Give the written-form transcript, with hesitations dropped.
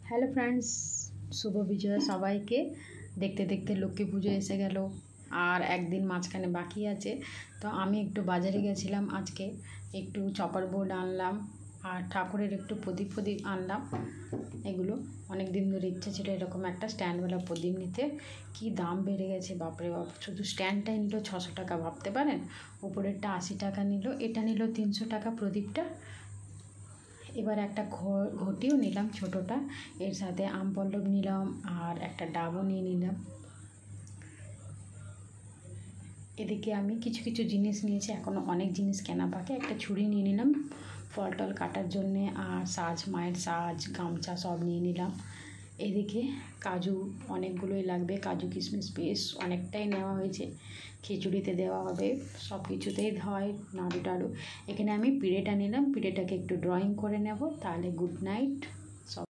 Hello friends, শুভ বিজয় সবাইকে। দেখতে দেখতে লক্ষ্মী পুজো এসে গেল, আর একদিন মাঝখানে বাকি আছে। তো আমি একটু বাজারে গেছিলাম আজকে, একটু চপার বোর্ড আনলাম আর ঠাকুরের একটু প্রদীপ আনলাম। এগুলো অনেক দিন ধরে ইচ্ছা ছিল এরকম একটা স্ট্যান্ডওয়ালা প্রদীপ নিতে। কি দাম বেড়ে গেছে বাপরে বাপ! শুধু স্ট্যান্ডটাই নিল 600 টাকা, ভাবতে পারেন। উপরেরটা 80 টাকা নিল, এটা নিল 300 টাকা প্রদীপটা। এবার একটা ঘটিও নিলাম ছোটোটা, এর সাথে আমপল্লব নিলাম আর একটা ডাবও নিয়ে নিলাম। এদিকে আমি কিছু কিছু জিনিস নিয়েছি, এখনও অনেক জিনিস কেনা বাকি। একটা ছুরি নিয়ে নিলাম ফল টল কাটার জন্যে, আর মায়ের সাজ, গামছা সব নিয়ে নিলাম। এদিকে কাজু অনেকগুলোই লাগবে, কাজু কিশমিশ বেশ অনেকটাই নেওয়া হয়েছে। খিচুড়িতে দেওয়া হবে, সব কিছুতেই হয়, নাড়ু টাড়ু। এখানে আমি পিড়েটা নিলাম, পিড়েটাকে একটু ড্রয়িং করে নেব, তাহলে গুড নাইট।